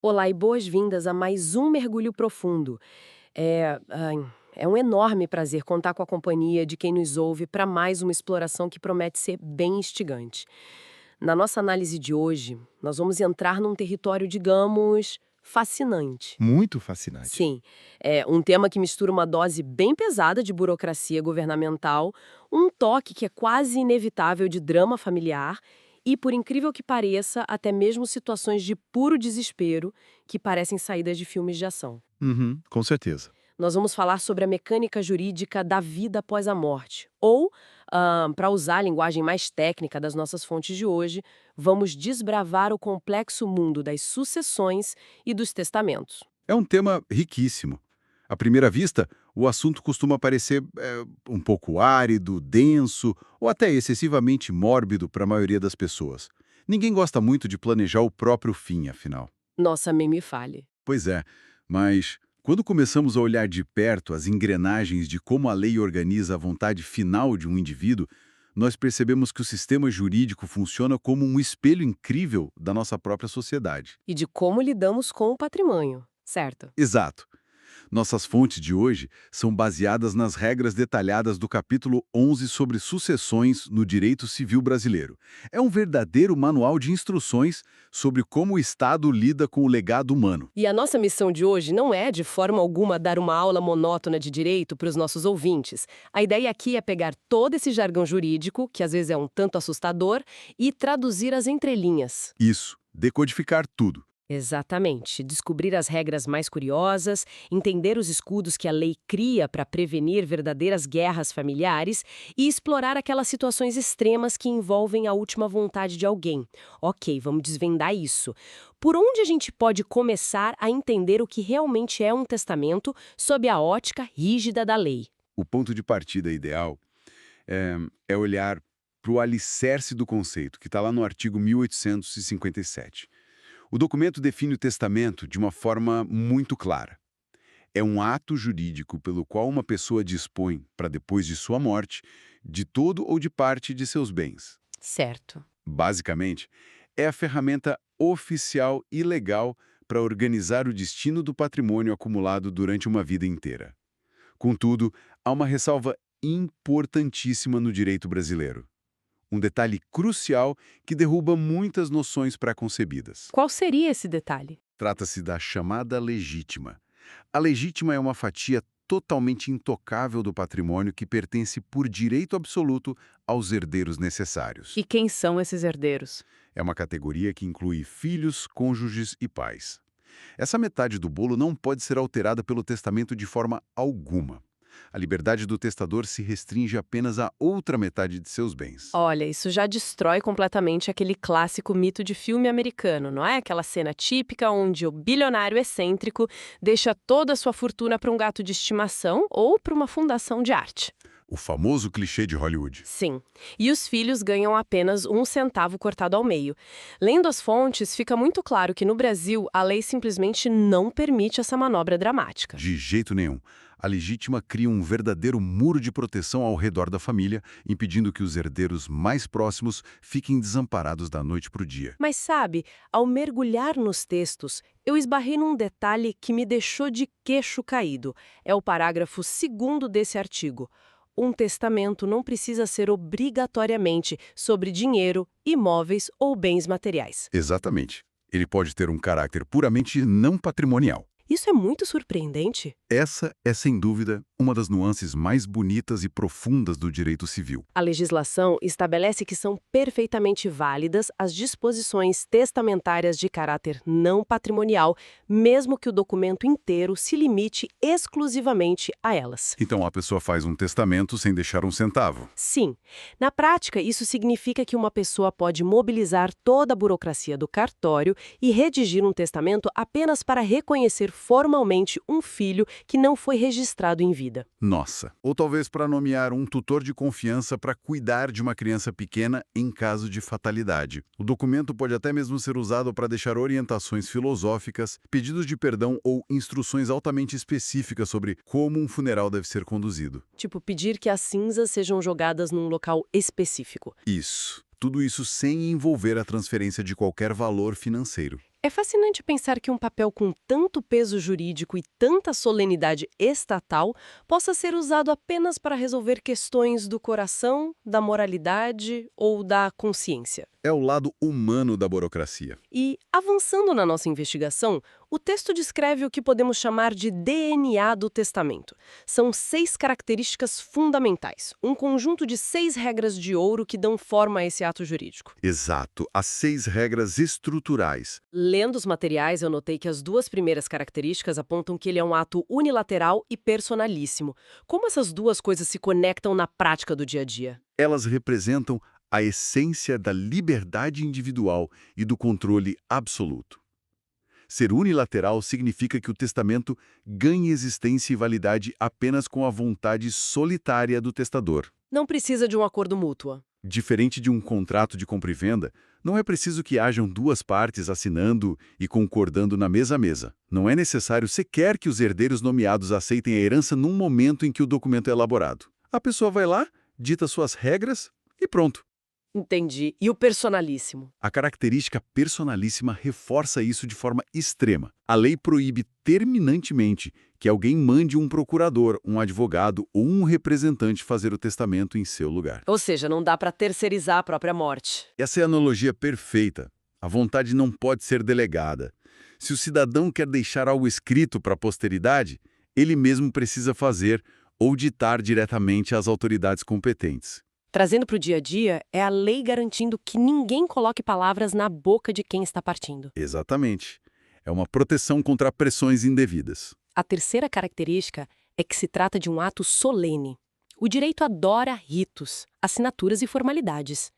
Olá e boas-vindas a mais um Mergulho Profundo. É um enorme prazer contar com a companhia de quem nos ouve para mais uma exploração que promete ser bem instigante. Na nossa análise de hoje, nós vamos entrar num território, digamos, fascinante. Muito fascinante. Sim, é um tema que mistura uma dose bem pesada de burocracia governamental, um toque que é quase inevitável de drama familiar e, por incrível que pareça, até mesmo situações de puro desespero que parecem saídas de filmes de ação. Uhum, com certeza. Nós vamos falar sobre a mecânica jurídica da vida após a morte. Ou, para usar a linguagem mais técnica das nossas fontes de hoje, vamos desbravar o complexo mundo das sucessões e dos testamentos. É um tema riquíssimo. À primeira vista, o assunto costuma parecer um pouco árido, denso ou até excessivamente mórbido para a maioria das pessoas. Ninguém gosta muito de planejar o próprio fim, afinal. Nossa, nem me fale. Pois é, mas quando começamos a olhar de perto as engrenagens de como a lei organiza a vontade final de um indivíduo, nós percebemos que o sistema jurídico funciona como um espelho incrível da nossa própria sociedade. E de como lidamos com o patrimônio, certo? Exato. Nossas fontes de hoje são baseadas nas regras detalhadas do capítulo 11 sobre sucessões no direito civil brasileiro. É um verdadeiro manual de instruções sobre como o Estado lida com o legado humano. E a nossa missão de hoje não é, de forma alguma, dar uma aula monótona de direito para os nossos ouvintes. A ideia aqui é pegar todo esse jargão jurídico, que às vezes é um tanto assustador, e traduzir as entrelinhas. Isso, decodificar tudo. Exatamente. Descobrir as regras mais curiosas, entender os escudos que a lei cria para prevenir verdadeiras guerras familiares e explorar aquelas situações extremas que envolvem a última vontade de alguém. Ok, vamos desvendar isso. Por onde a gente pode começar a entender o que realmente é um testamento sob a ótica rígida da lei? O ponto de partida ideal é olhar para o alicerce do conceito, que está lá no artigo 1857. O documento define o testamento de uma forma muito clara. É um ato jurídico pelo qual uma pessoa dispõe, para depois de sua morte, de todo ou de parte de seus bens. Certo. Basicamente, é a ferramenta oficial e legal para organizar o destino do patrimônio acumulado durante uma vida inteira. Contudo, há uma ressalva importantíssima no direito brasileiro. Um detalhe crucial que derruba muitas noções pré-concebidas. Qual seria esse detalhe? Trata-se da chamada legítima. A legítima é uma fatia totalmente intocável do patrimônio que pertence por direito absoluto aos herdeiros necessários. E quem são esses herdeiros? É uma categoria que inclui filhos, cônjuges e pais. Essa metade do bolo não pode ser alterada pelo testamento de forma alguma. A liberdade do testador se restringe apenas à outra metade de seus bens. Olha, isso já destrói completamente aquele clássico mito de filme americano, não é? Aquela cena típica onde o bilionário excêntrico deixa toda a sua fortuna para um gato de estimação ou para uma fundação de arte. O famoso clichê de Hollywood. Sim. E os filhos ganham apenas um centavo cortado ao meio. Lendo as fontes, fica muito claro que no Brasil a lei simplesmente não permite essa manobra dramática. De jeito nenhum. A legítima cria um verdadeiro muro de proteção ao redor da família, impedindo que os herdeiros mais próximos fiquem desamparados da noite para o dia. Mas sabe, ao mergulhar nos textos, eu esbarrei num detalhe que me deixou de queixo caído. É o parágrafo 2º desse artigo. Um testamento não precisa ser obrigatoriamente sobre dinheiro, imóveis ou bens materiais. Exatamente. Ele pode ter um caráter puramente não patrimonial. Isso é muito surpreendente. Essa é, sem dúvida, uma das nuances mais bonitas e profundas do direito civil. A legislação estabelece que são perfeitamente válidas as disposições testamentárias de caráter não patrimonial, mesmo que o documento inteiro se limite exclusivamente a elas. Então a pessoa faz um testamento sem deixar um centavo. Sim, na prática, isso significa que uma pessoa pode mobilizar toda a burocracia do cartório e redigir um testamento apenas para reconhecer formalmente um filho que não foi registrado em vida. Nossa. Ou talvez para nomear um tutor de confiança para cuidar de uma criança pequena em caso de fatalidade. O documento pode até mesmo ser usado para deixar orientações filosóficas, pedidos de perdão ou instruções altamente específicas sobre como um funeral deve ser conduzido. Tipo, pedir que as cinzas sejam jogadas num local específico. Isso. Tudo isso sem envolver a transferência de qualquer valor financeiro. É fascinante pensar que um papel com tanto peso jurídico e tanta solenidade estatal possa ser usado apenas para resolver questões do coração, da moralidade ou da consciência. É o lado humano da burocracia. E, avançando na nossa investigação, o texto descreve o que podemos chamar de DNA do testamento. São 6 características fundamentais, um conjunto de 6 regras de ouro que dão forma a esse ato jurídico. Exato, as 6 regras estruturais. Lendo os materiais, eu notei que as 2 primeiras características apontam que ele é um ato unilateral e personalíssimo. Como essas duas coisas se conectam na prática do dia a dia? Elas representam a essência da liberdade individual e do controle absoluto. Ser unilateral significa que o testamento ganha existência e validade apenas com a vontade solitária do testador. Não precisa de um acordo mútuo. Diferente de um contrato de compra e venda, não é preciso que hajam 2 partes assinando e concordando na mesma mesa. Não é necessário sequer que os herdeiros nomeados aceitem a herança num momento em que o documento é elaborado. A pessoa vai lá, dita suas regras e pronto. Entendi. E o personalíssimo? A característica personalíssima reforça isso de forma extrema. A lei proíbe terminantemente que alguém mande um procurador, um advogado ou um representante fazer o testamento em seu lugar. Ou seja, não dá para terceirizar a própria morte. Essa é a analogia perfeita. A vontade não pode ser delegada. Se o cidadão quer deixar algo escrito para a posteridade, ele mesmo precisa fazer ou ditar diretamente às autoridades competentes. Trazendo para o dia a dia, é a lei garantindo que ninguém coloque palavras na boca de quem está partindo. Exatamente. É uma proteção contra pressões indevidas. A terceira característica é que se trata de um ato solene. O direito adora ritos, assinaturas e formalidades.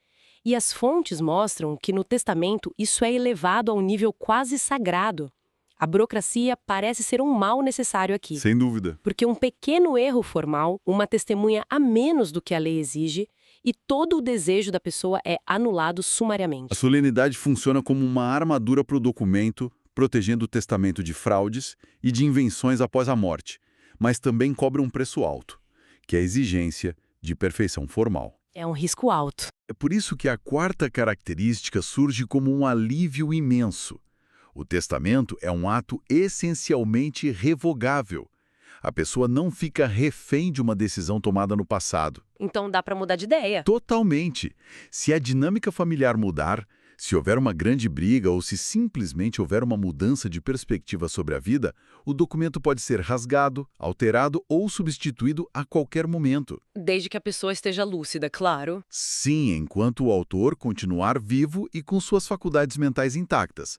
E as fontes mostram que no testamento isso é elevado a um nível quase sagrado. A burocracia parece ser um mal necessário aqui. Sem dúvida. Porque um pequeno erro formal, uma testemunha a menos do que a lei exige, e todo o desejo da pessoa é anulado sumariamente. A solenidade funciona como uma armadura para o documento, protegendo o testamento de fraudes e de invenções após a morte, mas também cobra um preço alto, que é a exigência de perfeição formal. É um risco alto. É por isso que a quarta característica surge como um alívio imenso. O testamento é um ato essencialmente revogável. A pessoa não fica refém de uma decisão tomada no passado. Então dá para mudar de ideia. Totalmente. Se a dinâmica familiar mudar, se houver uma grande briga ou se simplesmente houver uma mudança de perspectiva sobre a vida, o documento pode ser rasgado, alterado ou substituído a qualquer momento. Desde que a pessoa esteja lúcida, claro. Sim, enquanto o autor continuar vivo e com suas faculdades mentais intactas.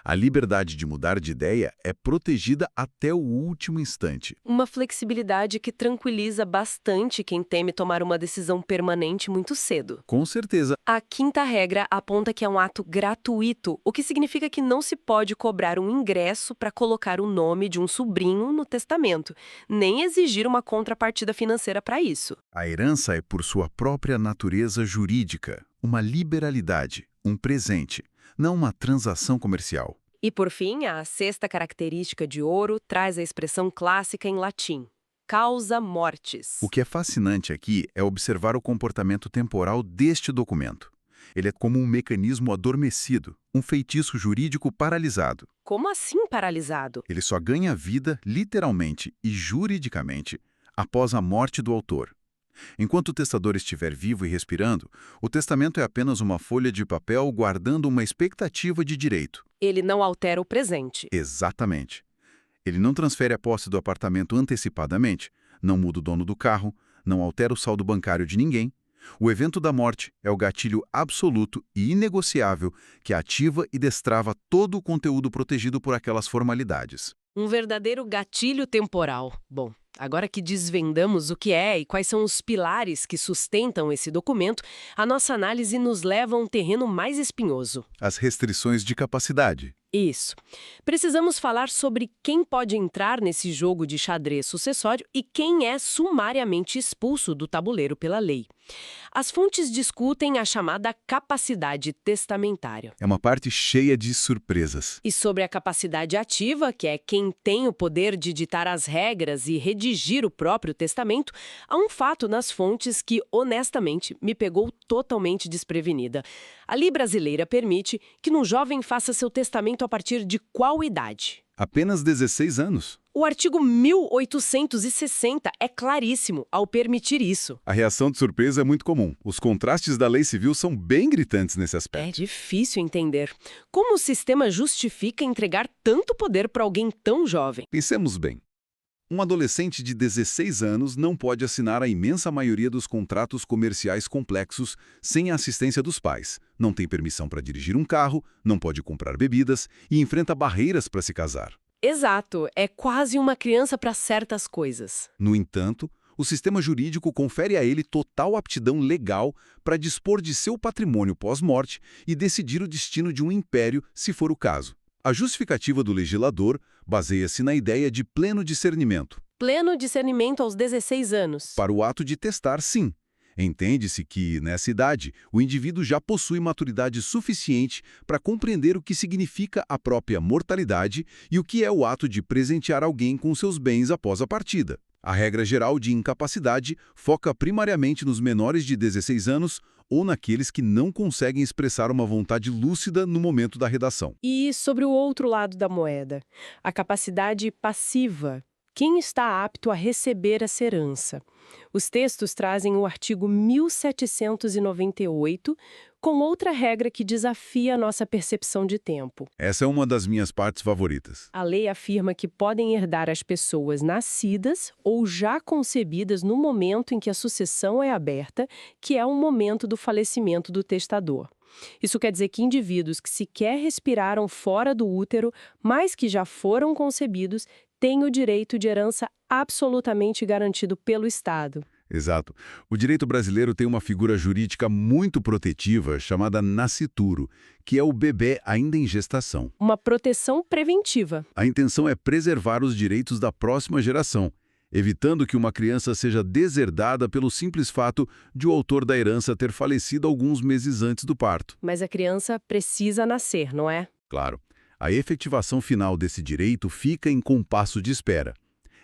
A liberdade de mudar de ideia é protegida até o último instante. Uma flexibilidade que tranquiliza bastante quem teme tomar uma decisão permanente muito cedo. Com certeza. A quinta regra aponta que é um ato gratuito, o que significa que não se pode cobrar um ingresso para colocar o nome de um sobrinho no testamento, nem exigir uma contrapartida financeira para isso. A herança é, por sua própria natureza jurídica, uma liberalidade, um presente. Não uma transação comercial. E, por fim, a sexta característica de ouro traz a expressão clássica em latim, causa mortis. O que é fascinante aqui é observar o comportamento temporal deste documento. Ele é como um mecanismo adormecido, um feitiço jurídico paralisado. Como assim paralisado? Ele só ganha vida, literalmente e juridicamente, após a morte do autor. Enquanto o testador estiver vivo e respirando, o testamento é apenas uma folha de papel guardando uma expectativa de direito. Ele não altera o presente. Exatamente. Ele não transfere a posse do apartamento antecipadamente, não muda o dono do carro, não altera o saldo bancário de ninguém. O evento da morte é o gatilho absoluto e inegociável que ativa e destrava todo o conteúdo protegido por aquelas formalidades. Um verdadeiro gatilho temporal. Bom, agora que desvendamos o que é e quais são os pilares que sustentam esse documento, a nossa análise nos leva a um terreno mais espinhoso. As restrições de capacidade. Isso. Precisamos falar sobre quem pode entrar nesse jogo de xadrez sucessório e quem é sumariamente expulso do tabuleiro pela lei. As fontes discutem a chamada capacidade testamentária. É uma parte cheia de surpresas. E sobre a capacidade ativa, que é quem tem o poder de ditar as regras e redigir o próprio testamento, há um fato nas fontes que, honestamente, me pegou totalmente desprevenida. A lei brasileira permite que um jovem faça seu testamento a partir de qual idade? Apenas 16 anos. O artigo 1860 é claríssimo ao permitir isso. A reação de surpresa é muito comum. Os contrastes da lei civil são bem gritantes nesse aspecto. É difícil entender. Como o sistema justifica entregar tanto poder para alguém tão jovem? Pensemos bem. Um adolescente de 16 anos não pode assinar a imensa maioria dos contratos comerciais complexos sem a assistência dos pais. Não tem permissão para dirigir um carro, não pode comprar bebidas e enfrenta barreiras para se casar. Exato, é quase uma criança para certas coisas. No entanto, o sistema jurídico confere a ele total aptidão legal para dispor de seu patrimônio pós-morte e decidir o destino de um império, se for o caso. A justificativa do legislador baseia-se na ideia de pleno discernimento. Pleno discernimento aos 16 anos. Para o ato de testar, sim. Entende-se que, nessa idade, o indivíduo já possui maturidade suficiente para compreender o que significa a própria mortalidade e o que é o ato de presentear alguém com seus bens após a partida. A regra geral de incapacidade foca primariamente nos menores de 16 anos ou naqueles que não conseguem expressar uma vontade lúcida no momento da redação. E sobre o outro lado da moeda, a capacidade passiva. Quem está apto a receber essa herança? Os textos trazem o artigo 1798, com outra regra que desafia a nossa percepção de tempo. Essa é uma das minhas partes favoritas. A lei afirma que podem herdar as pessoas nascidas ou já concebidas no momento em que a sucessão é aberta, que é o momento do falecimento do testador. Isso quer dizer que indivíduos que sequer respiraram fora do útero, mas que já foram concebidos, têm o direito de herança absolutamente garantido pelo Estado. Exato. O direito brasileiro tem uma figura jurídica muito protetiva chamada nascituro, que é o bebê ainda em gestação. Uma proteção preventiva. A intenção é preservar os direitos da próxima geração, evitando que uma criança seja deserdada pelo simples fato de o autor da herança ter falecido alguns meses antes do parto. Mas a criança precisa nascer, não é? Claro, a efetivação final desse direito fica em compasso de espera.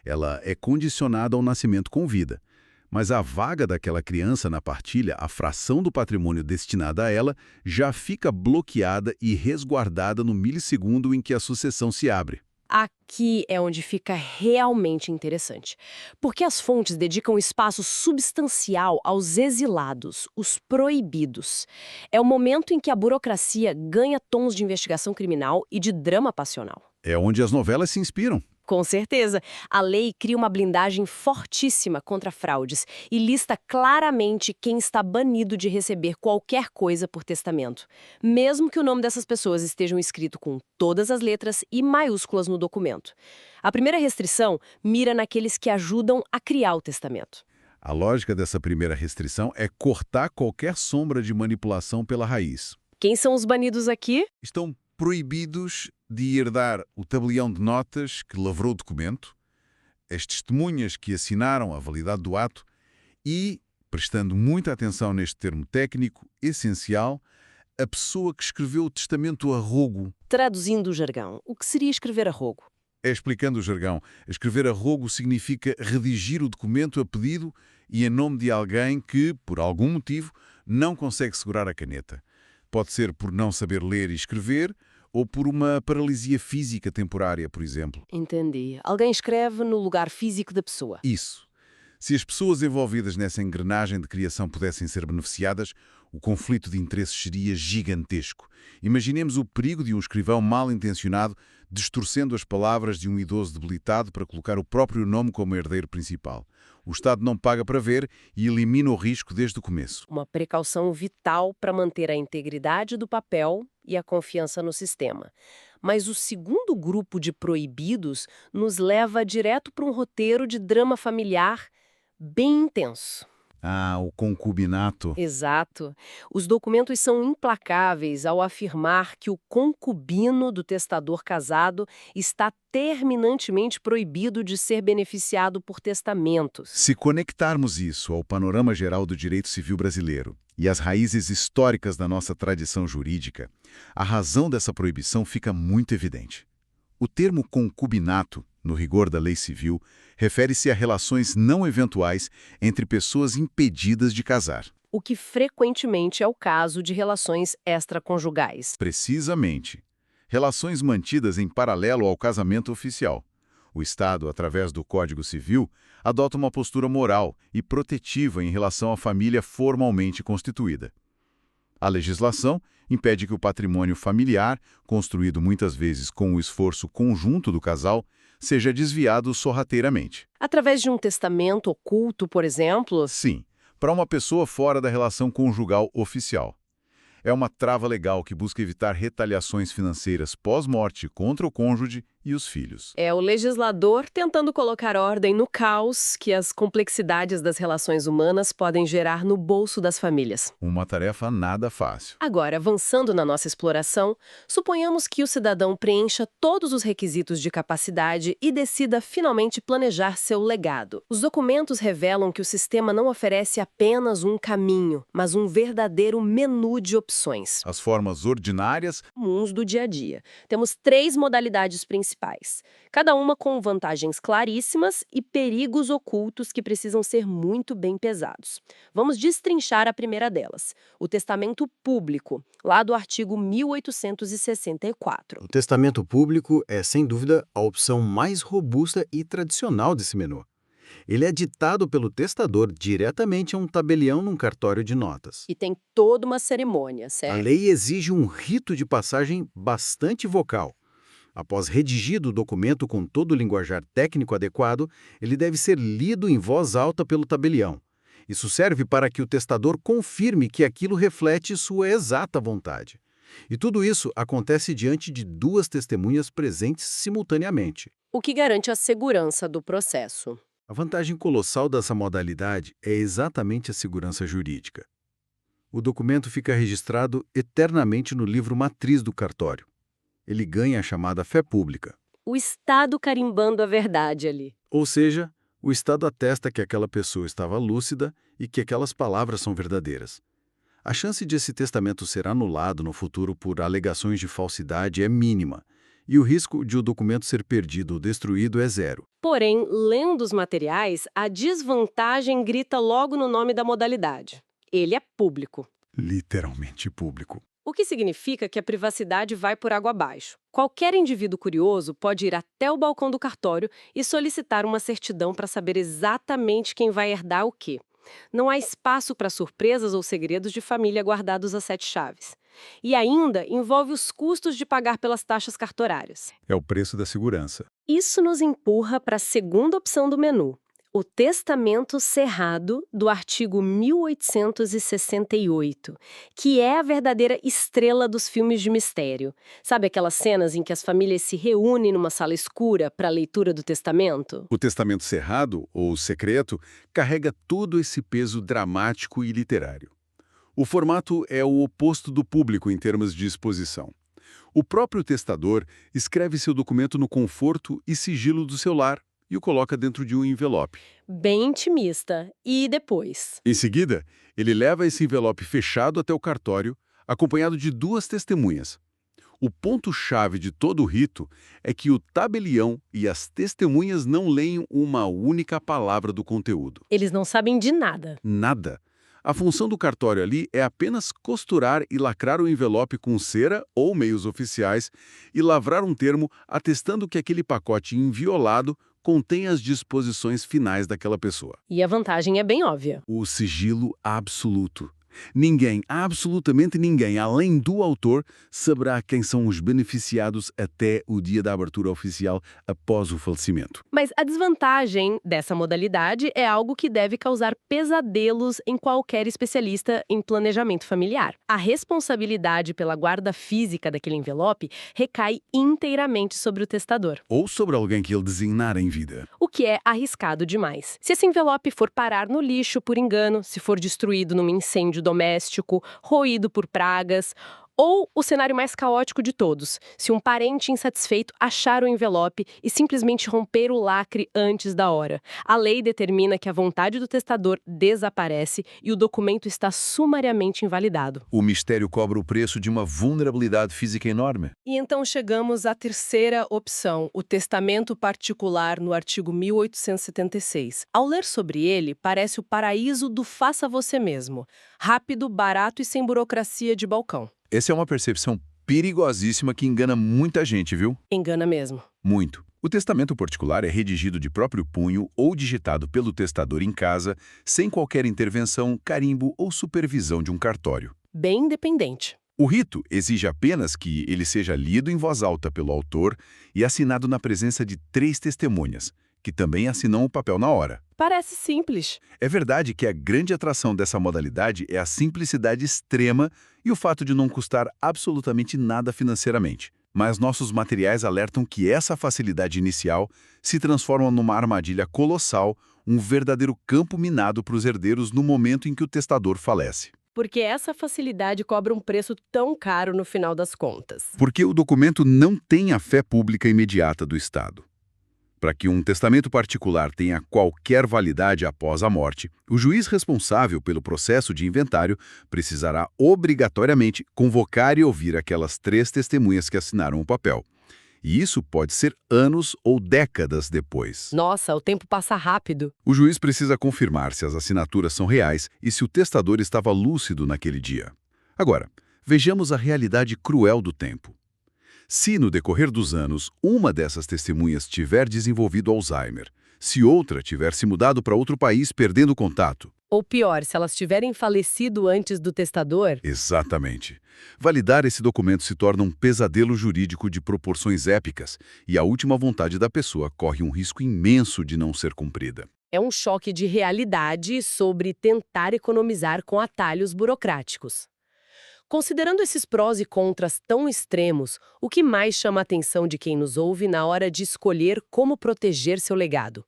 Ela é condicionada ao nascimento com vida. Mas a vaga daquela criança na partilha, a fração do patrimônio destinada a ela, já fica bloqueada e resguardada no milissegundo em que a sucessão se abre. Aqui é onde fica realmente interessante, porque as fontes dedicam espaço substancial aos exilados, os proibidos. É o momento em que a burocracia ganha tons de investigação criminal e de drama passional. É onde as novelas se inspiram. Com certeza, a lei cria uma blindagem fortíssima contra fraudes e lista claramente quem está banido de receber qualquer coisa por testamento, mesmo que o nome dessas pessoas estejam escrito com todas as letras e maiúsculas no documento. A primeira restrição mira naqueles que ajudam a criar o testamento. A lógica dessa primeira restrição é cortar qualquer sombra de manipulação pela raiz. Quem são os banidos aqui? Estão proibidos de herdar o tabelião de notas que lavrou o documento, as testemunhas que assinaram a validade do ato e, prestando muita atenção neste termo técnico, essencial, a pessoa que escreveu o testamento a rogo. Traduzindo o jargão, o que seria escrever a rogo? Explicando o jargão, escrever a rogo significa redigir o documento a pedido e em nome de alguém que, por algum motivo, não consegue segurar a caneta. Pode ser por não saber ler e escrever, ou por uma paralisia física temporária, por exemplo. Entendi. Alguém escreve no lugar físico da pessoa. Isso. Se as pessoas envolvidas nessa engrenagem de criação pudessem ser beneficiadas, o conflito de interesses seria gigantesco. Imaginemos o perigo de um escrivão mal intencionado distorcendo as palavras de um idoso debilitado para colocar o próprio nome como herdeiro principal. O Estado não paga para ver e elimina o risco desde o começo. Uma precaução vital para manter a integridade do papel e a confiança no sistema. Mas o segundo grupo de proibidos nos leva direto para um roteiro de drama familiar bem intenso. Ah, o concubinato. Exato. Os documentos são implacáveis ao afirmar que o concubino do testador casado está terminantemente proibido de ser beneficiado por testamentos. Se conectarmos isso ao panorama geral do direito civil brasileiro e às raízes históricas da nossa tradição jurídica, a razão dessa proibição fica muito evidente. O termo concubinato, no rigor da lei civil, refere-se a relações não eventuais entre pessoas impedidas de casar. O que frequentemente é o caso de relações extraconjugais. Precisamente. Relações mantidas em paralelo ao casamento oficial. O Estado, através do Código Civil, adota uma postura moral e protetiva em relação à família formalmente constituída. A legislação impede que o patrimônio familiar, construído muitas vezes com o esforço conjunto do casal, seja desviado sorrateiramente. Através de um testamento oculto, por exemplo. Sim, para uma pessoa fora da relação conjugal oficial. É uma trava legal que busca evitar retaliações financeiras pós-morte contra o cônjuge e os filhos. É o legislador tentando colocar ordem no caos que as complexidades das relações humanas podem gerar no bolso das famílias. Uma tarefa nada fácil. Agora, avançando na nossa exploração, suponhamos que o cidadão preencha todos os requisitos de capacidade e decida finalmente planejar seu legado. Os documentos revelam que o sistema não oferece apenas um caminho, mas um verdadeiro menu de opções. As formas ordinárias, Comuns do dia a dia. Temos 3 modalidades principais, cada uma com vantagens claríssimas e perigos ocultos que precisam ser muito bem pesados. Vamos destrinchar a primeira delas, o testamento público, lá do artigo 1864. O testamento público é, sem dúvida, a opção mais robusta e tradicional desse menu. Ele é ditado pelo testador diretamente a um tabelião num cartório de notas. E tem toda uma cerimônia, A certo? lei exige um rito de passagem bastante vocal. Após redigido o documento com todo o linguajar técnico adequado, ele deve ser lido em voz alta pelo tabelião. Isso serve para que o testador confirme que aquilo reflete sua exata vontade. E tudo isso acontece diante de 2 testemunhas presentes simultaneamente. O que garante a segurança do processo. A vantagem colossal dessa modalidade é exatamente a segurança jurídica. O documento fica registrado eternamente no livro matriz do cartório. Ele ganha a chamada fé pública. O Estado carimbando a verdade ali. Ou seja, o Estado atesta que aquela pessoa estava lúcida e que aquelas palavras são verdadeiras. A chance de esse testamento ser anulado no futuro por alegações de falsidade é mínima, e o risco de o documento ser perdido ou destruído é zero. Porém, lendo os materiais, a desvantagem grita logo no nome da modalidade. Ele é público. literalmente público. O que significa que a privacidade vai por água abaixo. Qualquer indivíduo curioso pode ir até o balcão do cartório e solicitar uma certidão para saber exatamente quem vai herdar o quê. Não há espaço para surpresas ou segredos de família guardados a 7 chaves. E ainda envolve os custos de pagar pelas taxas cartorárias. É o preço da segurança. Isso nos empurra para a segunda opção do menu. O testamento cerrado do artigo 1868, que é a verdadeira estrela dos filmes de mistério. Sabe aquelas cenas em que as famílias se reúnem numa sala escura para a leitura do testamento? O testamento cerrado, ou secreto, carrega todo esse peso dramático e literário. O formato é o oposto do público em termos de exposição. O próprio testador escreve seu documento no conforto e sigilo do seu lar e o coloca dentro de um envelope. Bem intimista. E depois? Em seguida, ele leva esse envelope fechado até o cartório, acompanhado de 2 testemunhas. O ponto-chave de todo o rito é que o tabelião e as testemunhas não leem uma única palavra do conteúdo. Eles não sabem de nada. Nada. A função do cartório ali é apenas costurar e lacrar o envelope com cera ou meios oficiais e lavrar um termo atestando que aquele pacote inviolado contém as disposições finais daquela pessoa. E a vantagem é bem óbvia. O sigilo absoluto. Ninguém, absolutamente ninguém, além do autor, saberá quem são os beneficiados até o dia da abertura oficial após o falecimento. Mas a desvantagem dessa modalidade é algo que deve causar pesadelos em qualquer especialista em planejamento familiar. A responsabilidade pela guarda física daquele envelope recai inteiramente sobre o testador, Ou sobre alguém que ele designar em vida. o que é arriscado demais. Se esse envelope for parar no lixo por engano, se for destruído num incêndio doméstico, roído por pragas, ou o cenário mais caótico de todos, se um parente insatisfeito achar o envelope e simplesmente romper o lacre antes da hora. A lei determina que a vontade do testador desaparece e o documento está sumariamente invalidado. O mistério cobra o preço de uma vulnerabilidade física enorme. E então chegamos à terceira opção, o testamento particular no artigo 1876. Ao ler sobre ele, parece o paraíso do faça você mesmo. Rápido, barato e sem burocracia de balcão. Essa é uma percepção perigosíssima que engana muita gente, viu? Engana mesmo. Muito. O testamento particular é redigido de próprio punho ou digitado pelo testador em casa, sem qualquer intervenção, carimbo ou supervisão de um cartório. Bem independente. O rito exige apenas que ele seja lido em voz alta pelo autor e assinado na presença de 3 testemunhas, que também assinam o papel na hora. Parece simples. É verdade que a grande atração dessa modalidade é a simplicidade extrema e o fato de não custar absolutamente nada financeiramente. Mas nossos materiais alertam que essa facilidade inicial se transforma numa armadilha colossal, um verdadeiro campo minado para os herdeiros no momento em que o testador falece. Porque essa facilidade cobra um preço tão caro no final das contas. Porque o documento não tem a fé pública imediata do Estado. Para que um testamento particular tenha qualquer validade após a morte, o juiz responsável pelo processo de inventário precisará obrigatoriamente convocar e ouvir aquelas 3 testemunhas que assinaram o papel. E isso pode ser anos ou décadas depois. Nossa, o tempo passa rápido. O juiz precisa confirmar se as assinaturas são reais e se o testador estava lúcido naquele dia. Agora, vejamos a realidade cruel do tempo. Se, no decorrer dos anos, uma dessas testemunhas tiver desenvolvido Alzheimer, se outra tiver se mudado para outro país perdendo contato. Ou pior, se elas tiverem falecido antes do testador. Exatamente. Validar esse documento se torna um pesadelo jurídico de proporções épicas e a última vontade da pessoa corre um risco imenso de não ser cumprida. É um choque de realidade sobre tentar economizar com atalhos burocráticos. Considerando esses prós e contras tão extremos, o que mais chama a atenção de quem nos ouve na hora de escolher como proteger seu legado?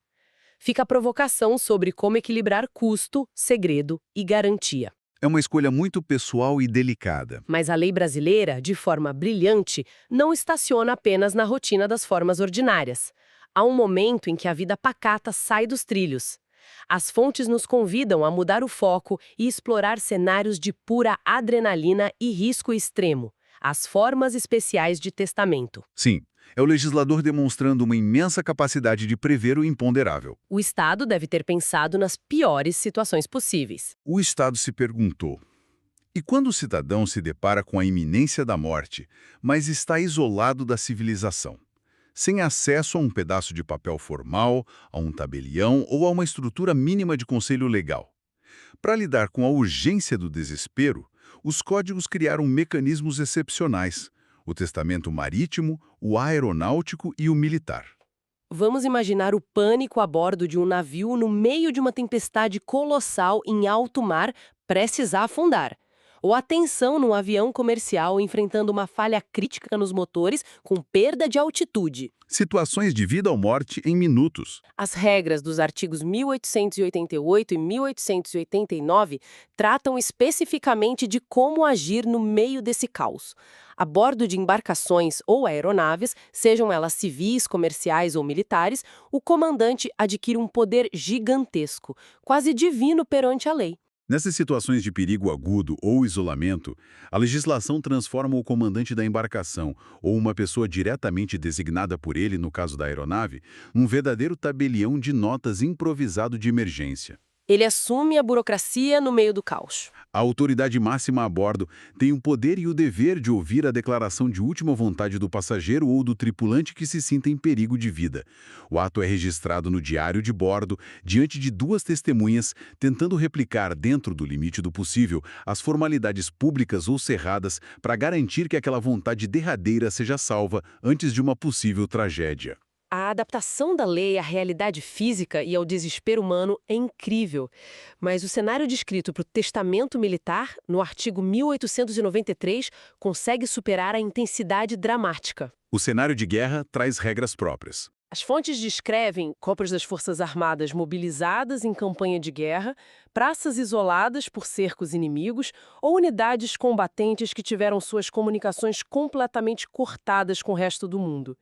Fica a provocação sobre como equilibrar custo, segredo e garantia. É uma escolha muito pessoal e delicada. Mas a lei brasileira, de forma brilhante, não estaciona apenas na rotina das formas ordinárias. Há um momento em que a vida pacata sai dos trilhos. As fontes nos convidam a mudar o foco e explorar cenários de pura adrenalina e risco extremo, as formas especiais de testamento. Sim, é o legislador demonstrando uma imensa capacidade de prever o imponderável. O Estado deve ter pensado nas piores situações possíveis. O Estado se perguntou: e quando o cidadão se depara com a iminência da morte, mas está isolado da civilização? Sem acesso a um pedaço de papel formal, a um tabelião ou a uma estrutura mínima de conselho legal. Para lidar com a urgência do desespero, os códigos criaram mecanismos excepcionais: o testamento marítimo, o aeronáutico e o militar. Vamos imaginar o pânico a bordo de um navio no meio de uma tempestade colossal em alto mar, prestes a afundar. Ou a tensão num avião comercial enfrentando uma falha crítica nos motores com perda de altitude. Situações de vida ou morte em minutos. As regras dos artigos 1888 e 1889 tratam especificamente de como agir no meio desse caos. A bordo de embarcações ou aeronaves, sejam elas civis, comerciais ou militares, o comandante adquire um poder gigantesco, quase divino perante a lei. Nessas situações de perigo agudo ou isolamento, a legislação transforma o comandante da embarcação, ou uma pessoa diretamente designada por ele, no caso da aeronave, num verdadeiro tabelião de notas improvisado de emergência. Ele assume a burocracia no meio do caos. A autoridade máxima a bordo tem o poder e o dever de ouvir a declaração de última vontade do passageiro ou do tripulante que se sinta em perigo de vida. O ato é registrado no diário de bordo, diante de 2 testemunhas, tentando replicar, dentro do limite do possível, as formalidades públicas ou cerradas para garantir que aquela vontade derradeira seja salva antes de uma possível tragédia. A adaptação da lei à realidade física e ao desespero humano é incrível, mas o cenário descrito para o testamento militar, no artigo 1893, consegue superar a intensidade dramática. O cenário de guerra traz regras próprias. As fontes descrevem cópias das Forças Armadas mobilizadas em campanha de guerra, praças isoladas por cercos inimigos ou unidades combatentes que tiveram suas comunicações completamente cortadas com o resto do mundo.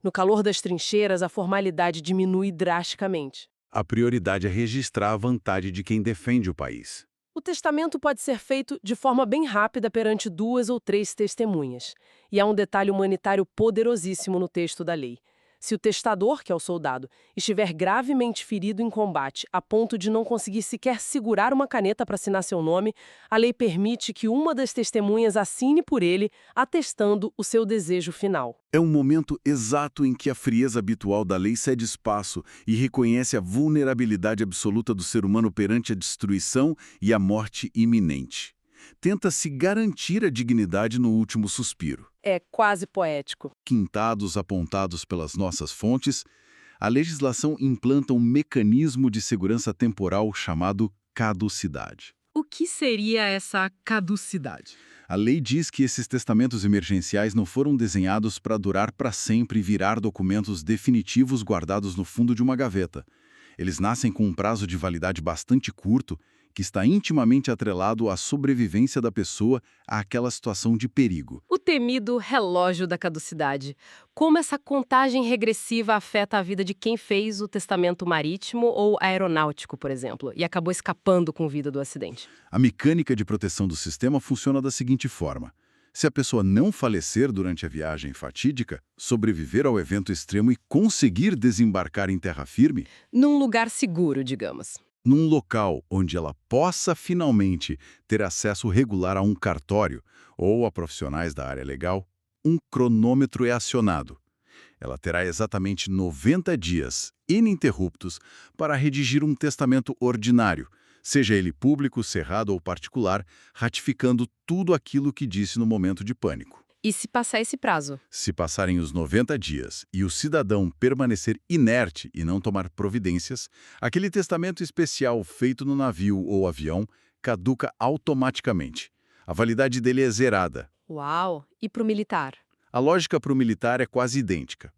No calor das trincheiras, a formalidade diminui drasticamente. A prioridade é registrar a vontade de quem defende o país. O testamento pode ser feito de forma bem rápida perante 2 ou 3 testemunhas. E há um detalhe humanitário poderosíssimo no texto da lei. Se o testador, que é o soldado, estiver gravemente ferido em combate a ponto de não conseguir sequer segurar uma caneta para assinar seu nome, a lei permite que uma das testemunhas assine por ele, atestando o seu desejo final. É um momento exato em que a frieza habitual da lei cede espaço e reconhece a vulnerabilidade absoluta do ser humano perante a destruição e a morte iminente. Tenta-se garantir a dignidade no último suspiro. É quase poético. Quintados apontados pelas nossas fontes, a legislação implanta um mecanismo de segurança temporal chamado caducidade. O que seria essa caducidade? A lei diz que esses testamentos emergenciais não foram desenhados para durar para sempre e virar documentos definitivos guardados no fundo de uma gaveta. Eles nascem com um prazo de validade bastante curto, que está intimamente atrelado à sobrevivência da pessoa àquela situação de perigo. O temido relógio da caducidade. Como essa contagem regressiva afeta a vida de quem fez o testamento marítimo ou aeronáutico, por exemplo, e acabou escapando com vida do acidente? A mecânica de proteção do sistema funciona da seguinte forma. Se a pessoa não falecer durante a viagem fatídica, sobreviver ao evento extremo e conseguir desembarcar em terra firme, Num lugar seguro, digamos. num local onde ela possa finalmente ter acesso regular a um cartório ou a profissionais da área legal, um cronômetro é acionado. Ela terá exatamente 90 dias ininterruptos para redigir um testamento ordinário, seja ele público, cerrado ou particular, ratificando tudo aquilo que disse no momento de pânico. E se passar esse prazo? Se passarem os 90 dias e o cidadão permanecer inerte e não tomar providências, aquele testamento especial feito no navio ou avião caduca automaticamente. A validade dele é zerada. Uau! E para o militar? A lógica para o militar é quase idêntica.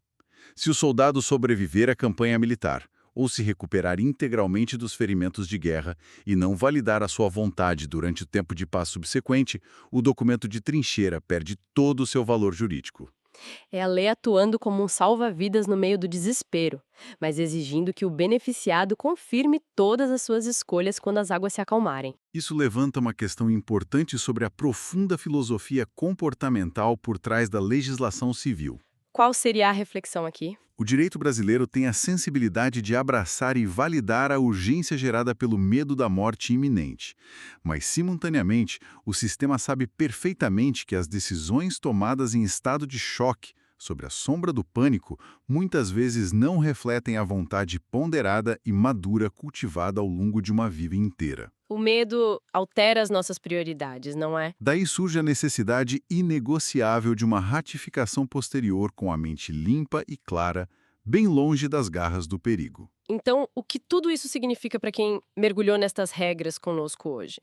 Se o soldado sobreviver à campanha militar, ou se recuperar integralmente dos ferimentos de guerra e não validar a sua vontade durante o tempo de paz subsequente, o documento de trincheira perde todo o seu valor jurídico. É a lei atuando como um salva-vidas no meio do desespero, mas exigindo que o beneficiado confirme todas as suas escolhas quando as águas se acalmarem. Isso levanta uma questão importante sobre a profunda filosofia comportamental por trás da legislação civil. Qual seria a reflexão aqui? O direito brasileiro tem a sensibilidade de abraçar e validar a urgência gerada pelo medo da morte iminente. Mas, simultaneamente, o sistema sabe perfeitamente que as decisões tomadas em estado de choque, sobre a sombra do pânico, muitas vezes não refletem a vontade ponderada e madura cultivada ao longo de uma vida inteira. O medo altera as nossas prioridades, não é? Daí surge a necessidade inegociável de uma ratificação posterior com a mente limpa e clara, bem longe das garras do perigo. Então, o que tudo isso significa para quem mergulhou nestas regras conosco hoje?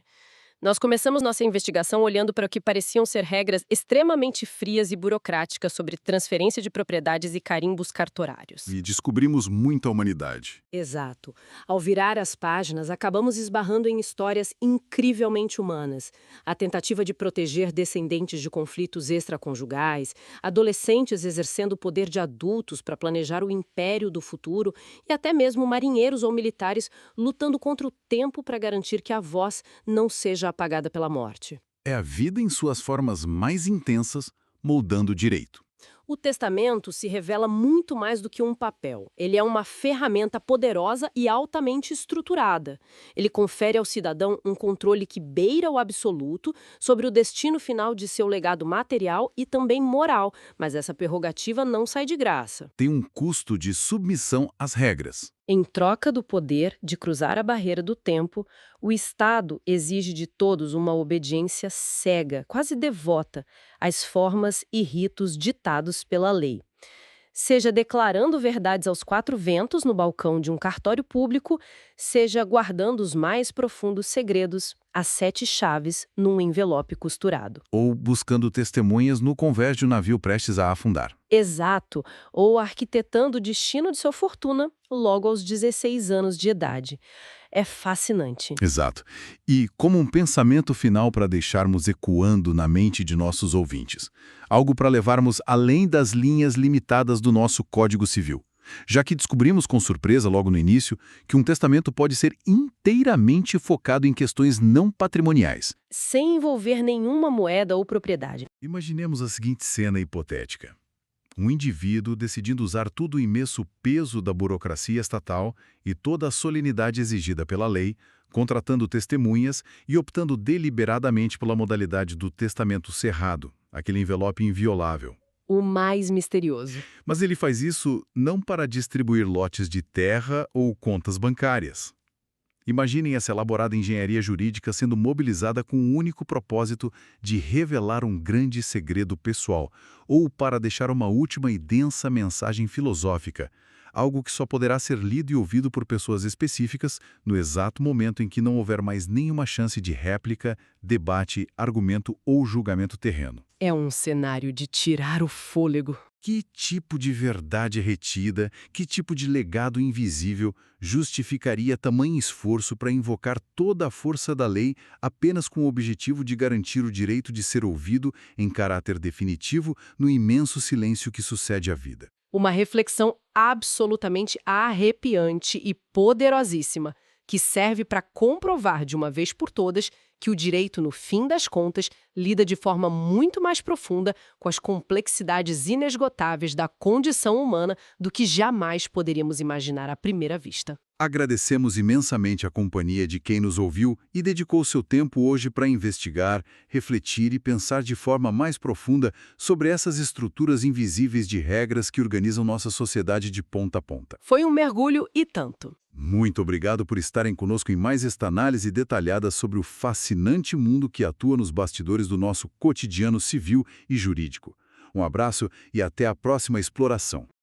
Nós começamos nossa investigação olhando para o que pareciam ser regras extremamente frias e burocráticas sobre transferência de propriedades e carimbos cartorários. E descobrimos muita humanidade. Exato. Ao virar as páginas, acabamos esbarrando em histórias incrivelmente humanas. A tentativa de proteger descendentes de conflitos extraconjugais, adolescentes exercendo o poder de adultos para planejar o império do futuro e até mesmo marinheiros ou militares lutando contra o tempo para garantir que a voz não seja apagada pela morte. É a vida em suas formas mais intensas, moldando o direito. O testamento se revela muito mais do que um papel. Ele é uma ferramenta poderosa e altamente estruturada. Ele confere ao cidadão um controle que beira o absoluto sobre o destino final de seu legado material e também moral, mas essa prerrogativa não sai de graça. Tem um custo de submissão às regras. Em troca do poder de cruzar a barreira do tempo, o Estado exige de todos uma obediência cega, quase devota, às formas e ritos ditados pela lei. Seja declarando verdades aos quatro ventos no balcão de um cartório público, seja guardando os mais profundos segredos, as 7 chaves, num envelope costurado. Ou buscando testemunhas no convés de um navio prestes a afundar. Exato, ou arquitetando o destino de sua fortuna logo aos 16 anos de idade. É fascinante. Exato. E como um pensamento final para deixarmos ecoando na mente de nossos ouvintes. Algo para levarmos além das linhas limitadas do nosso Código Civil. Já que descobrimos com surpresa logo no início que um testamento pode ser inteiramente focado em questões não patrimoniais. Sem envolver nenhuma moeda ou propriedade. Imaginemos a seguinte cena hipotética. Um indivíduo decidindo usar todo o imenso peso da burocracia estatal e toda a solenidade exigida pela lei, contratando testemunhas e optando deliberadamente pela modalidade do testamento cerrado, aquele envelope inviolável. O mais misterioso. Mas ele faz isso não para distribuir lotes de terra ou contas bancárias. Imaginem essa elaborada engenharia jurídica sendo mobilizada com o único propósito de revelar um grande segredo pessoal ou para deixar uma última e densa mensagem filosófica, algo que só poderá ser lido e ouvido por pessoas específicas no exato momento em que não houver mais nenhuma chance de réplica, debate, argumento ou julgamento terreno. É um cenário de tirar o fôlego. Que tipo de verdade retida, que tipo de legado invisível justificaria tamanho esforço para invocar toda a força da lei apenas com o objetivo de garantir o direito de ser ouvido em caráter definitivo no imenso silêncio que sucede à vida? Uma reflexão absolutamente arrepiante e poderosíssima, que serve para comprovar de uma vez por todas que o direito, no fim das contas, lida de forma muito mais profunda com as complexidades inesgotáveis da condição humana do que jamais poderíamos imaginar à primeira vista. Agradecemos imensamente a companhia de quem nos ouviu e dedicou seu tempo hoje para investigar, refletir e pensar de forma mais profunda sobre essas estruturas invisíveis de regras que organizam nossa sociedade de ponta a ponta. Foi um mergulho e tanto. Muito obrigado por estarem conosco em mais esta análise detalhada sobre o fascinante mundo que atua nos bastidores do nosso cotidiano civil e jurídico. Um abraço e até a próxima exploração.